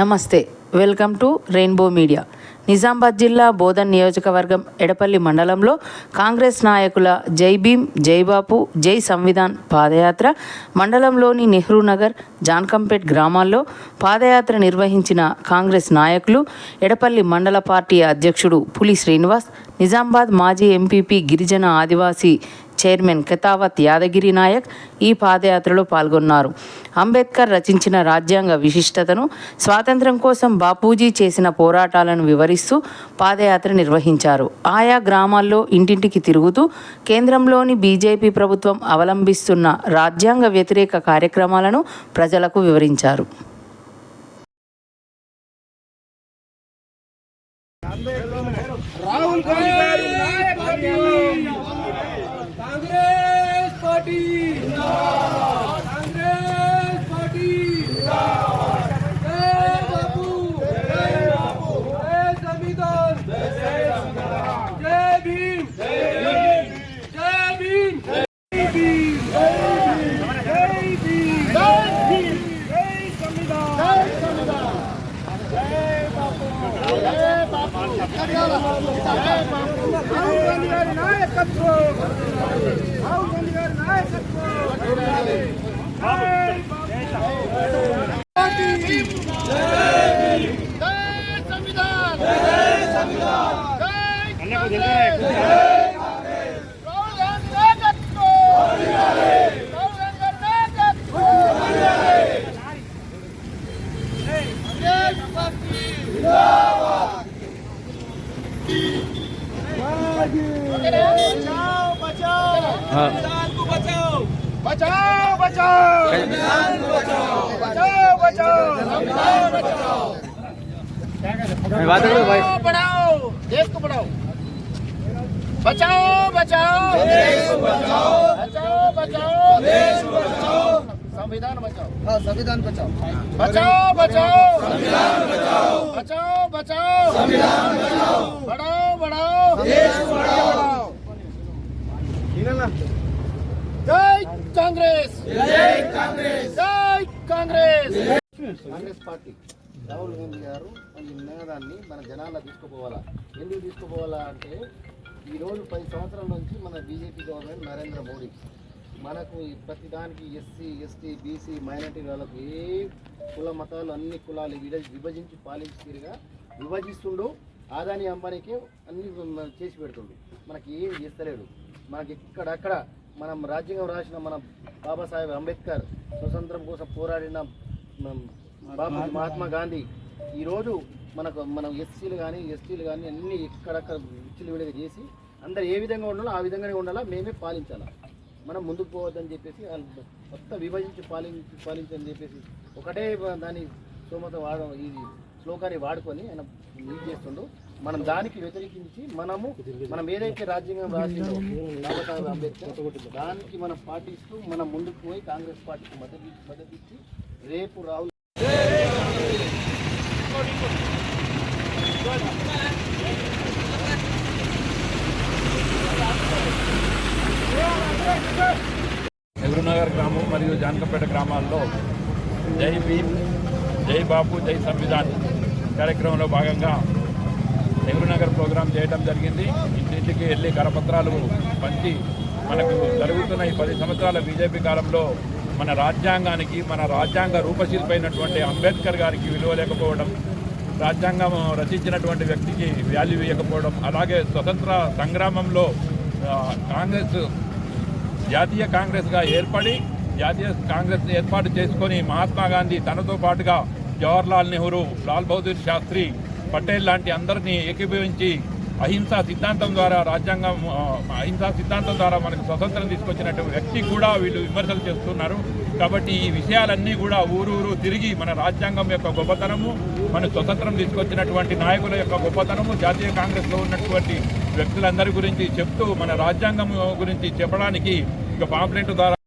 నమస్తే, welcome to rainbow media. Nizamabad జిల్లా బోధన్ నియోజకవర్గం ఎడపల్లి మండలంలో కాంగ్రెస్ నాయకుల జై భీమ్, జై బాపు, జై సంవిధాన్ పాదయాత్ర మండలంలోని నెహ్రూ నగర్, జాన్కంపేట్ గ్రామాల్లో పాదయాత్ర నిర్వహించిన కాంగ్రెస్ నాయకులు ఎడపల్లి మండల పార్టీ అధ్యక్షుడు పులి శ్రీనివాస్, నిజామాబాద్ మాజీ ఎంపీపీ గిరిజన ఆదివాసీ చైర్మన్ కెతావత్ యాదగిరి నాయక్ ఈ పాదయాత్రలో పాల్గొన్నారు. అంబేద్కర్ రచించిన రాజ్యాంగ విశిష్టతను, స్వాతంత్ర్యం కోసం బాపూజీ చేసిన పోరాటాలను వివరిస్తూ పాదయాత్ర నిర్వహించారు. ఆయా గ్రామాల్లో ఇంటింటికి తిరుగుతూ కేంద్రంలోని బీజేపీ ప్రభుత్వం అవలంబిస్తున్న రాజ్యాంగ వ్యతిరేక కార్యక్రమాలను ప్రజలకు వివరించారు. రాహుల్ గాంధీ గారి నాయకత్వం, కాంగ్రెస్ పార్టీ జిందాబాద్, కాంగ్రెస్ పార్టీ జిందాబాద్, జై బాపు, జై బాపు, జై సంవిధాన్, జై సంవిధాన్, జై భీమ్, జై భీమ్, జై భీమ్, జై భీమ్, జై భీమ్, జై భీమ్, జై సంవిధాన్, జై సంవిధాన్, జై బాపు, జై బాపు, జై బాపు. రాహుల్ గాంధీ గారి నాయకత్వం, రాహుల్ గాంధీ గారి నాయకత్వం, జై పార్టీ, జై సంవిధాన్, జై సంవిధాన్, జై రాహుల్ గాంధీ నాయకత్వం, రాహుల్ గాంధీ నాయకత్వం, కాంగ్రెస్ పార్టీ జిందాబాద్. बचाओ बचाओ संविधान को बचाओ, बचाओ बचाओ संविधान को बचाओ, बचाओ बचाओ संविधान बचाओ, बढ़ाओ देश को बढ़ाओ, बचाओ बचाओ देश को बचाओ, बचाओ बचाओ देश को बचाओ, संविधान बचाओ, हाँ संविधान बचाओ, बचाओ बचाओ संविधान बचाओ, बचाओ बचाओ संविधान बचाओ, बढ़ाओ बढ़ाओ देश को बढ़ाओ. जय कांग्रेस, जय कांग्रेस, जय कांग्रेस. కాంగ్రెస్ పార్టీ రాహుల్ గాంధీ గారు ఈ నినాదాన్ని మన జనాల్లో తీసుకుపోవాలా. ఎందుకు తీసుకుపోవాలా అంటే ఈరోజు 10 సంవత్సరాల నుంచి మన బీజేపీ గవర్నమెంట్ నరేంద్ర మోడీ మనకు ప్రతి దానికి ఎస్సీ, ఎస్టీ, బీసీ, మైనారిటీ వాళ్ళకు ఏ కుల మతాలు అన్ని కులాలు విభజించి పాలించి తీరుగా విభజిస్తుండు. ఆదాని అంబానీకి అన్ని చేసి పెడుతుండు. మనకి ఏం చేస్తలేడు. మనకి ఇక్కడక్కడ మనం రాజ్యాంగం రాసిన మన బాబాసాహెబ్ అంబేద్కర్ స్వతంత్రం కోసం పోరాడిన బాబు మహాత్మా గాంధీ ఈరోజు మనం ఎస్సీలు కానీ ఎస్టీలు కానీ అన్నీ ఇక్కడక్కడ విచ్చిలు విడిగా చేసి అందరు ఏ విధంగా ఉండాలో ఆ విధంగానే ఉండాలా, మేమే పాలించాలా, మనం ముందుకు పోవద్దని చెప్పేసి మొత్తం విభజించి పాలించని చెప్పేసి ఒకటే దాని సోమత ఈ శ్లోకాన్ని వాడుకొని ఆయన లీడ్ చేస్తుండో. మనం దానికి వ్యతిరేకించి మనం ఏదైతే రాజ్యాంగం రాసిందో బాబాసాహెబ్ అంబేద్కర్ దానికి మనం పాటిస్తూ మనం ముందుకు పోయి కాంగ్రెస్ పార్టీకి మద్దతు ఇచ్చి రేపు రాహుల్ నెహ్రూ నగర్ గ్రామం మరియు జాన్కంపేట గ్రామాల్లో జై భీమ్, జై బాపు, జై సంవిధాన్ కార్యక్రమంలో భాగంగా నెహ్రూ నగర్ ప్రోగ్రాం చేయడం జరిగింది. ఇంటింటికి వెళ్ళి కరపత్రాలు పంచి మనకు జరుగుతున్న ఈ 10 సంవత్సరాల బీజేపీ కాలంలో మన రాజ్యాంగానికి, మన రాజ్యాంగ రూపశిల్పైనటువంటి అంబేద్కర్ గారికి విలువ లేకపోవడం, రాజ్యాంగం రచించినటువంటి వ్యక్తికి వాల్యూ ఇవ్వకపోవడం, అలాగే స్వతంత్ర సంగ్రామంలో జాతీయ కాంగ్రెస్గా ఏర్పడి జాతీయ కాంగ్రెస్ ఏర్పాటు చేసుకొని మహాత్మా గాంధీ తనతో పాటుగా జవహర్లాల్ నెహ్రూ, లాల్ బహదూర్ శాస్త్రి, పటేల్ లాంటి అందరినీ ఏకీభవించి అహింసా సిద్ధాంతం ద్వారా మనకు స్వతంత్రం తీసుకొచ్చినటువంటి వ్యక్తి కూడా వీళ్ళు విమర్శలు చేస్తున్నారు. కాబట్టి ఈ విషయాలన్నీ కూడా ఊరూరు తిరిగి మన రాజ్యాంగం యొక్క గొప్పతనము, మన స్వతంత్రం తీసుకొచ్చినటువంటి నాయకుల యొక్క గొప్పతనము, జాతీయ కాంగ్రెస్లో ఉన్నటువంటి వ్యక్తులందరి గురించి చెప్తూ మన రాజ్యాంగం గురించి చెప్పడానికి ఇక పాంప్లెంట్ ద్వారా